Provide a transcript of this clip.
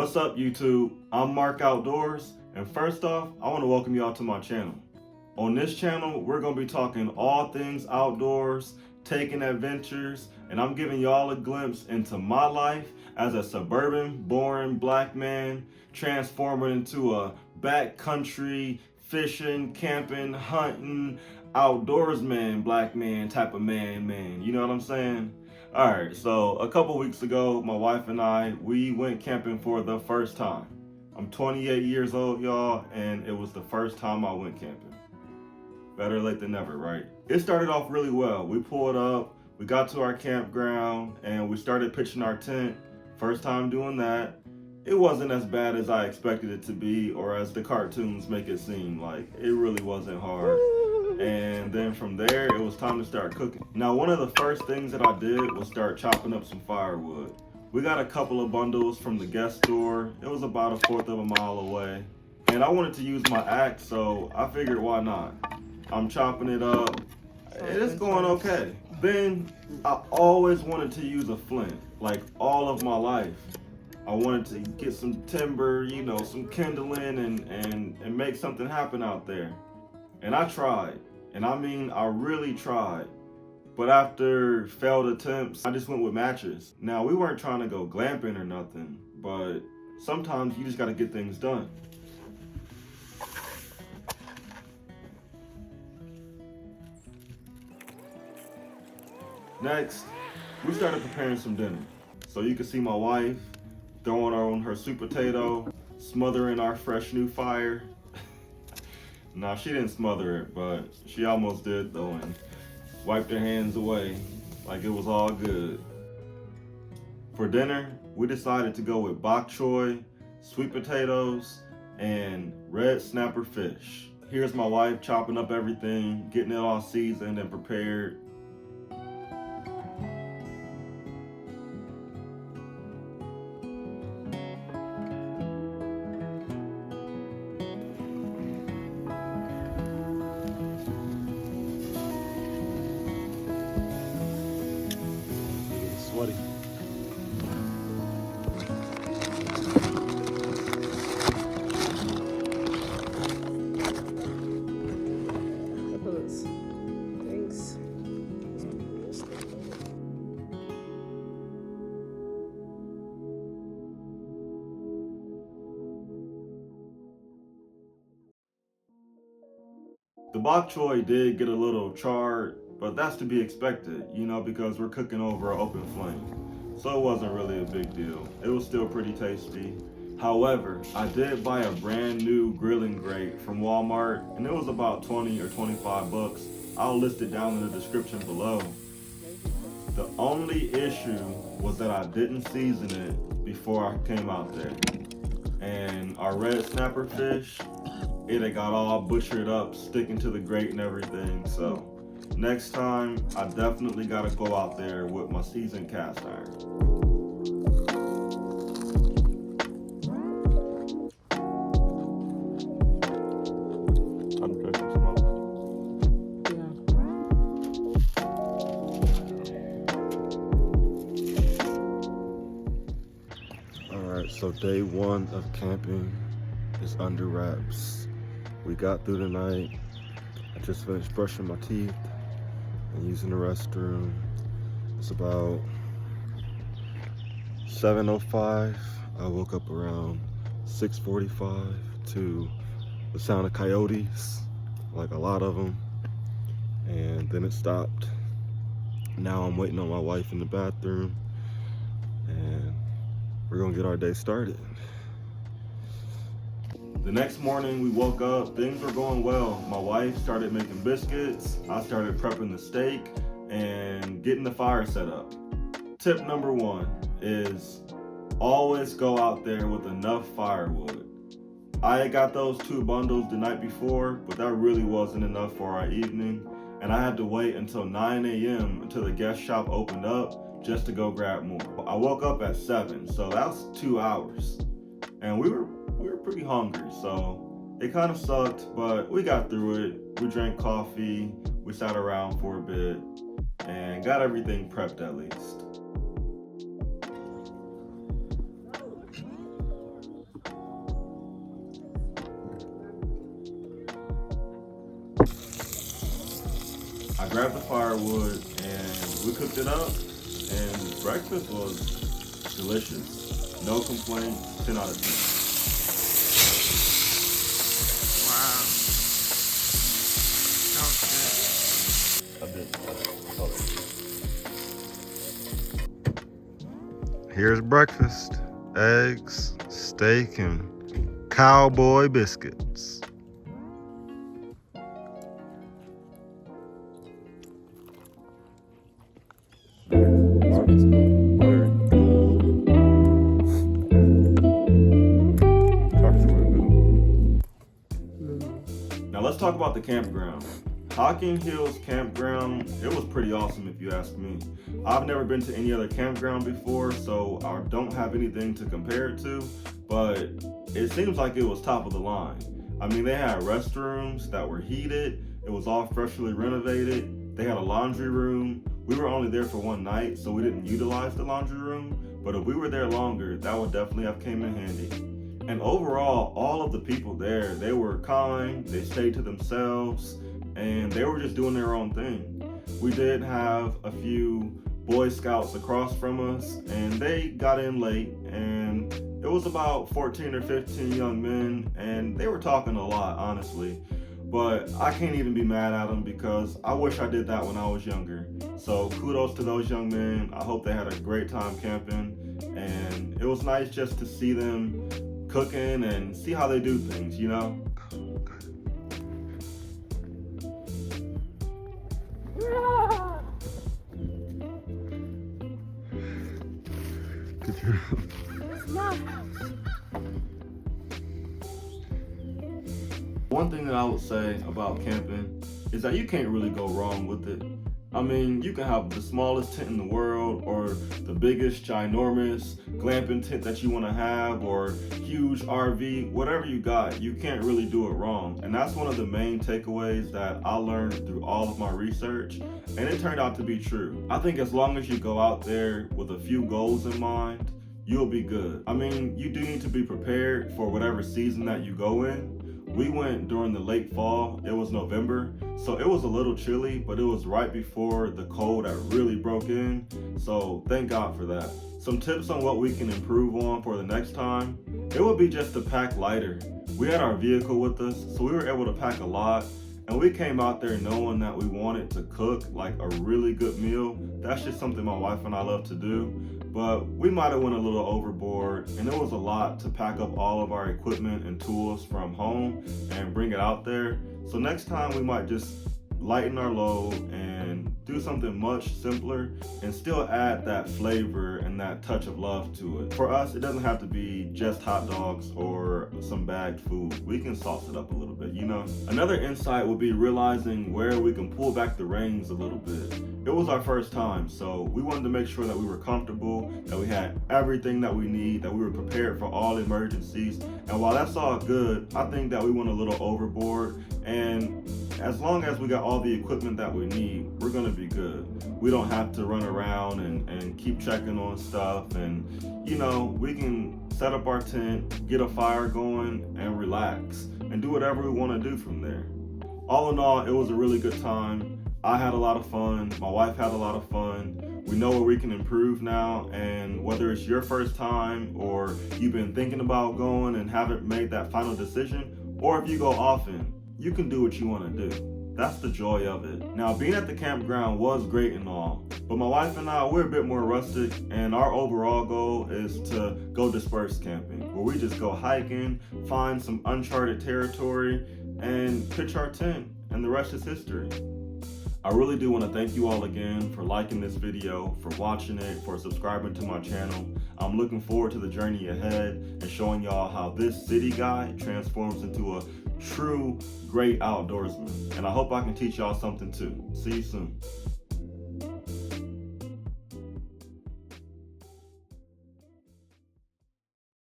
What's up, YouTube? I'm Mark Outdoors, and first off, I want to welcome y'all to my channel. On this channel, we're going to be talking all things outdoors, taking adventures, and I'm giving y'all a glimpse into my life as a suburban, boring black man transforming into a backcountry, fishing, camping, hunting, outdoorsman, black man type of man. You know what I'm saying? Alright, so a couple weeks ago, my wife and I, we went camping for the first time. I'm 28 years old, y'all, and it was the first time I went camping. Better late than never, right? It started off really well. We pulled up, we got to our campground, and we started pitching our tent. First time doing that. It wasn't as bad as I expected it to be, or as the cartoons make it seem. Like, it really wasn't hard. And then from there, it was time to start cooking. Now, one of the first things that I did was start chopping up some firewood. We got a couple of bundles from the guest store. It was about a fourth of a mile away. And I wanted to use my axe, so I figured why not? I'm chopping it up. It's going okay. Then I always wanted to use a flint, like all of my life. I wanted to get some timber, you know, some kindling and make something happen out there. And I tried. And I mean, I really tried. But after failed attempts, I just went with matches. Now, we weren't trying to go glamping or nothing, but sometimes you just gotta get things done. Next, we started preparing some dinner. So you can see my wife throwing on her sweet potato, smothering our fresh new fire. Nah, she didn't smother it, but she almost did though, and wiped her hands away like it was all good. For dinner, we decided to go with bok choy, sweet potatoes, and red snapper fish. Here's my wife chopping up everything, getting it all seasoned and prepared. Sweaty. Thanks. The bok choy did get a little charred, but that's to be expected, you know, because we're cooking over an open flame. So it wasn't really a big deal. It was still pretty tasty. However, I did buy a brand new grilling grate from Walmart, and it was about 20 or 25 bucks. I'll list it down in the description below. The only issue was that I didn't season it before I came out there. And our red snapper fish, it had got all butchered up, sticking to the grate and everything. So next time, I definitely gotta go out there with my seasoned cast iron. Alright, so day one of camping is under wraps. We got through the night. I just finished brushing my teeth and using the restroom. It's about 7:05. I woke up around 6:45 to the sound of coyotes, like a lot of them, and then it stopped. Now I'm waiting on my wife in the bathroom, and we're gonna get our day started. The next morning we woke up, things were going well. My wife started making biscuits, I started prepping the steak and getting the fire set up. Tip number one is always go out there with enough firewood. I had got those 2 bundles the night before, but that really wasn't enough for our evening, and I had to wait until 9 a.m. until the guest shop opened up just to go grab more. I woke up at 7, so that was 2 hours, and we were pretty hungry, so it kind of sucked, but we got through it. We drank coffee, we sat around for a bit, and got everything prepped at least. grabbed the firewood and we cooked it up, and breakfast was delicious. No complaints, 10 out of 10. Wow. That was good. Here's breakfast. Eggs, steak, and cowboy biscuits. Now let's talk about the campground. Hocking Hills Campground, it was pretty awesome if you ask me. I've never been to any other campground before, so I don't have anything to compare it to, but it seems like it was top of the line. I mean, they had restrooms that were heated, it was all freshly renovated, they had a laundry room. We were only there for one night, so we didn't utilize the laundry room, but if we were there longer, that would definitely have came in handy. And overall, all of the people there, they were kind, they stayed to themselves, and they were just doing their own thing. We did have a few Boy Scouts across from us, and they got in late, and it was about 14 or 15 young men, and they were talking a lot, honestly. But I can't even be mad at them because I wish I did that when I was younger. So kudos to those young men. I hope they had a great time camping, and it was nice just to see them cooking and see how they do things, you know? One thing that I would say about camping is that you can't really go wrong with it. I mean, you can have the smallest tent in the world or the biggest, ginormous glamping tent that you want to have or huge RV, whatever you got, you can't really do it wrong. And that's one of the main takeaways that I learned through all of my research, and it turned out to be true. I think as long as you go out there with a few goals in mind, you'll be good. I mean, you do need to be prepared for whatever season that you go in. We went during the late fall, it was November, so it was a little chilly, but it was right before the cold that really broke in, so thank God for that. Some tips on what we can improve on for the next time, it would be just to pack lighter. We had our vehicle with us, so we were able to pack a lot, and we came out there knowing that we wanted to cook like a really good meal. That's just something my wife and I love to do. But we might have went a little overboard, and it was a lot to pack up all of our equipment and tools from home and bring it out there. So next time we might just lighten our load and do something much simpler and still add that flavor and that touch of love to it. For us, it doesn't have to be just hot dogs or some bagged food. We can sauce it up a little bit, you know? Another insight would be realizing where we can pull back the reins a little bit. It was our first time, so we wanted to make sure that we were comfortable, that we had everything that we need, that we were prepared for all emergencies. And while that's all good, I think that we went a little overboard, and as long as we got all the equipment that we need, we're gonna be good. We don't have to run around and keep checking on stuff, and you know, we can set up our tent, get a fire going, and relax, and do whatever we wanna do from there. All in all, it was a really good time. I had a lot of fun, my wife had a lot of fun. We know where we can improve now, and whether it's your first time or you've been thinking about going and haven't made that final decision, or if you go often, you can do what you want to do. That's the joy of it. Now, being at the campground was great and all, but my wife and I, we're a bit more rustic, and our overall goal is to go disperse camping, where we just go hiking, find some uncharted territory, and pitch our tent, and the rest is history. I really do want to thank you all again for liking this video, for watching it, for subscribing to my channel. I'm looking forward to the journey ahead and showing y'all how this city guy transforms into a true great outdoorsman. And I hope I can teach y'all something too. See you soon.